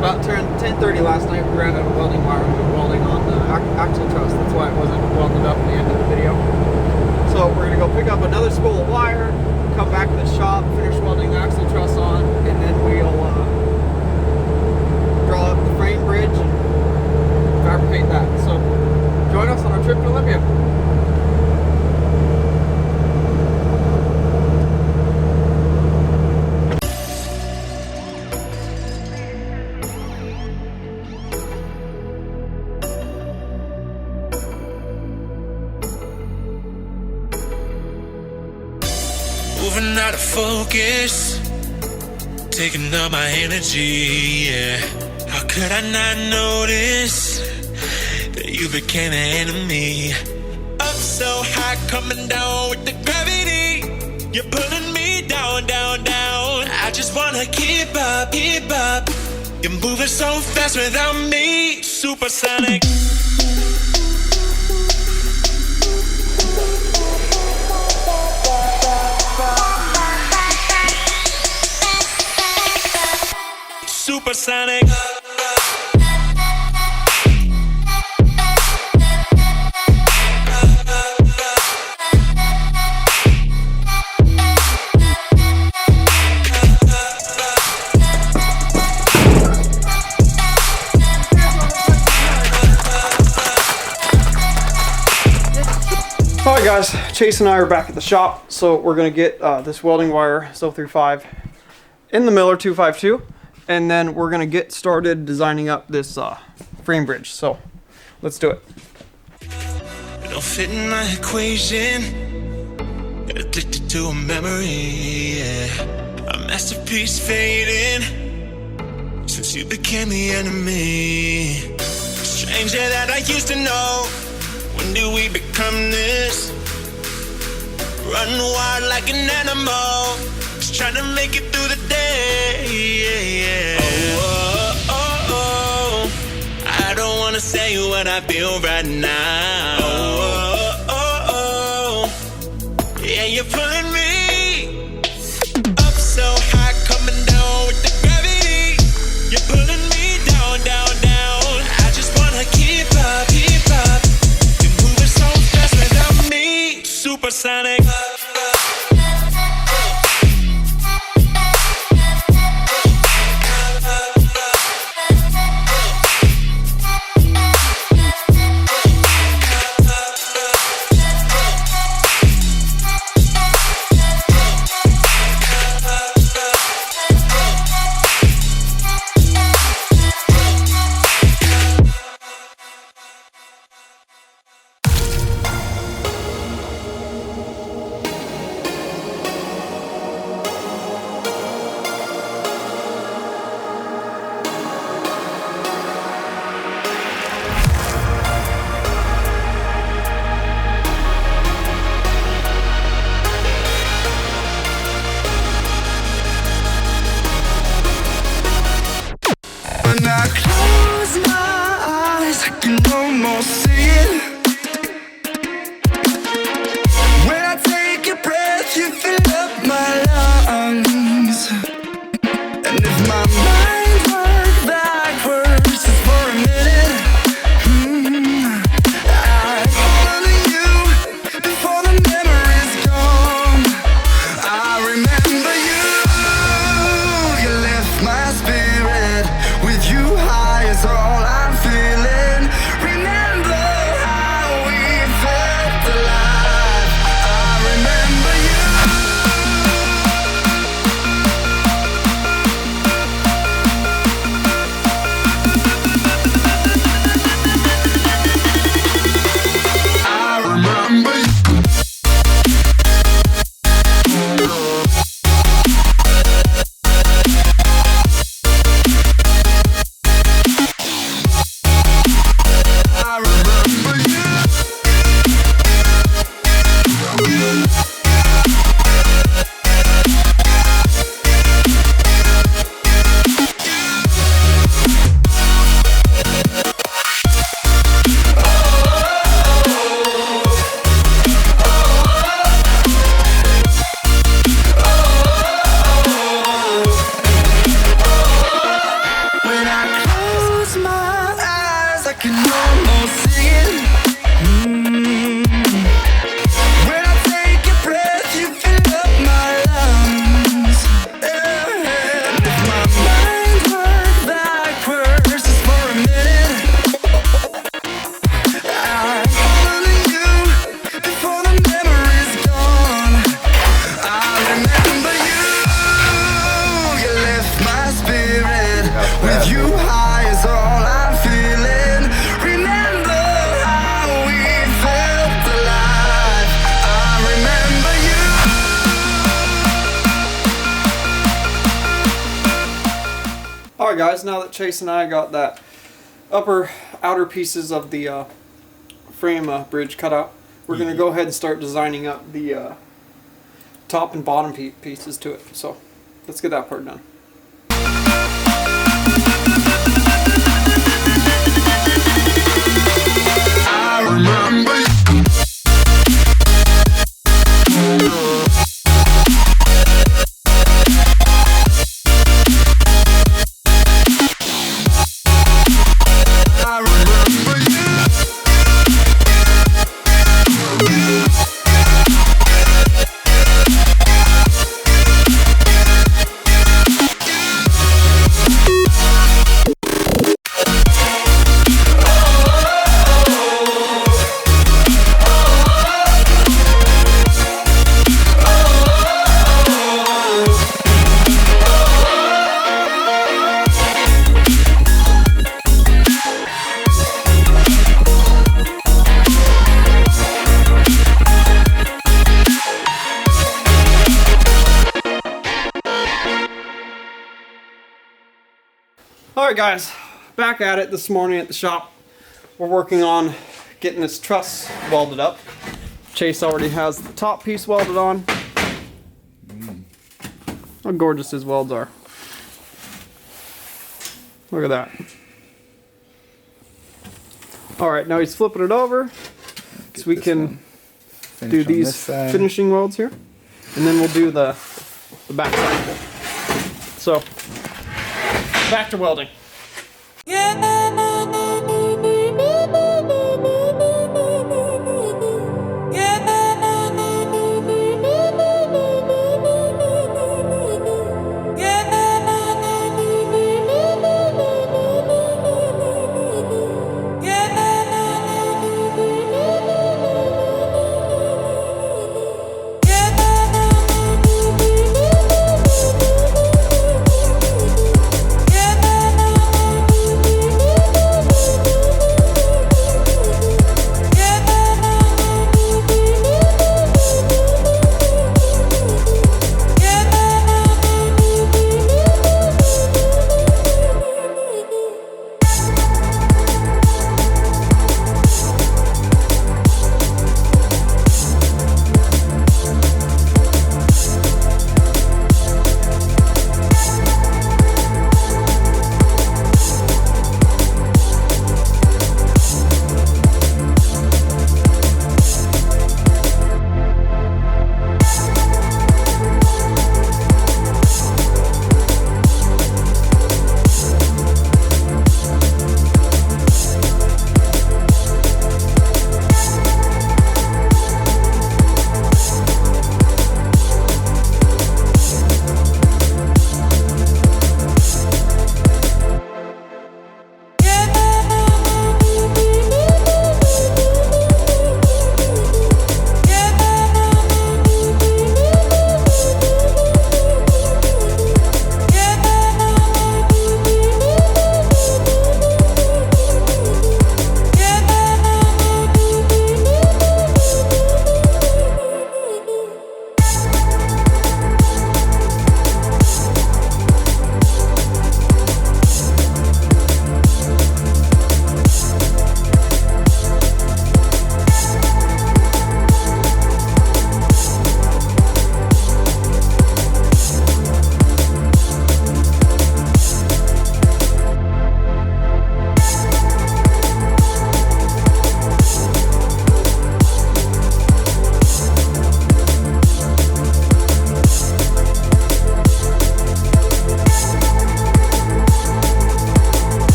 About 10:30 last night, we ran out of welding wire. We were welding on the axle truss. That's why it wasn't welded up at the end of the video. So we're going to go pick up another spool of wire, come back to the shop, finish welding the axle truss on, and then we'll draw up the frame bridge and fabricate that. So join us on our trip to Olympia. Moving out of focus, taking up my energy, yeah. How could I not notice that you became an enemy? Up so high, coming down with the gravity. You're pulling me down, down, down. I just wanna keep up, keep up. You're moving so fast without me. Supersonic. Supersonic. Alright guys, Chase and I are back at the shop, so we're going to get this welding wire SO35 in the Miller 252. And then we're gonna get started designing up this frame bridge. So let's do it. It don't fit in my equation. Addicted to a memory, yeah. A masterpiece fading since you became the enemy. Stranger that I used to know. When do we become this? Run wild like an animal. Just trying to make it through the day, yeah, yeah. Oh, oh, oh, oh. I don't wanna say what I feel right now. Oh, oh, oh, oh. Yeah, you're pulling me up so high, coming down with the gravity. You're pulling me down, down, down. I just wanna keep up, keep up. You're moving so fast without me. Supersonic. Alright guys, now that Chase and I got that outer pieces of the frame bridge cut out, we're going to go ahead and start designing up the top and bottom pieces to it. So let's get that part done. Alright guys, back at it this morning at the shop. We're working on getting this truss welded up. Chase already has the top piece welded on. How gorgeous his welds are. Look at that. Alright, now he's flipping it over so we can do these finishing welds here. And then we'll do the back side. So, back to welding.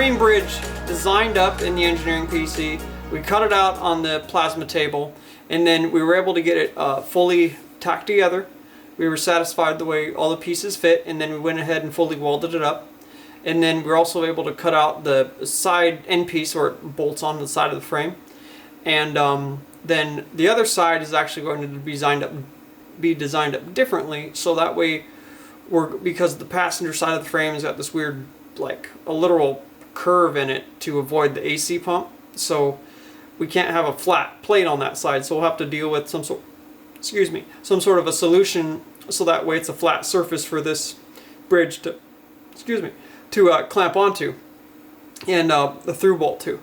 frame bridge designed up in the engineering PC. We cut it out on the plasma table, and then we were able to get it fully tacked together. We were satisfied the way all the pieces fit, and then we went ahead and fully welded it up. And then we're also able to cut out the side end piece where it bolts onto the side of the frame. And then the other side is actually going to be designed up differently, so that way because the passenger side of the frame has got this weird, like a literal curve in it to avoid the AC pump. So we can't have a flat plate on that side, so we'll have to deal with some sort of a solution so that way it's a flat surface for this bridge to clamp onto, and the through bolt too.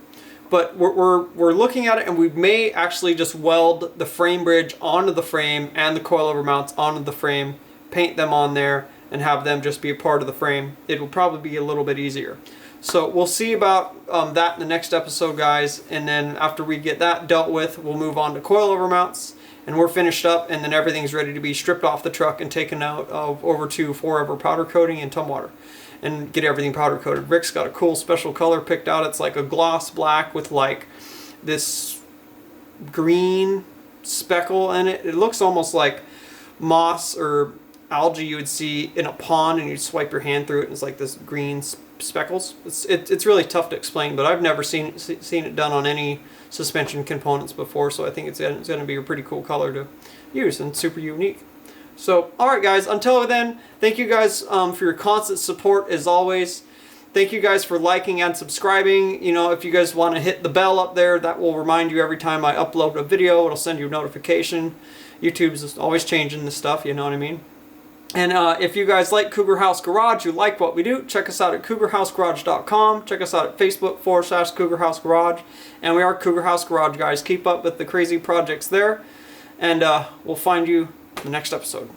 But we're looking at it, and we may actually just weld the frame bridge onto the frame and the coilover mounts onto the frame, paint them on there, and have them just be a part of the frame. It will probably be a little bit easier. So we'll see about that in the next episode, guys, and then after we get that dealt with, we'll move on to coilover mounts, and we're finished up, and then everything's ready to be stripped off the truck and taken out over to forever powder coating and Tumwater, and get everything powder coated. Rick's got a cool special color picked out. It's like a gloss black with like this green speckle in it. It looks almost like moss or algae you would see in a pond, and you'd swipe your hand through it and it's like this green speckles. It's really tough to explain, but I've never seen it done on any suspension components before, so I think it's going to be a pretty cool color to use and super unique. So, alright guys, until then, thank you guys for your constant support as always. Thank you guys for liking and subscribing. You know, if you guys want to hit the bell up there, that will remind you every time I upload a video. It'll send you a notification. YouTube's always changing this stuff, you know what I mean? And if you guys like Cougar House Garage, you like what we do, check us out at cougarhousegarage.com. Check us out at Facebook/Cougar House Garage. And we are Cougar House Garage, guys. Keep up with the crazy projects there. And we'll find you in the next episode.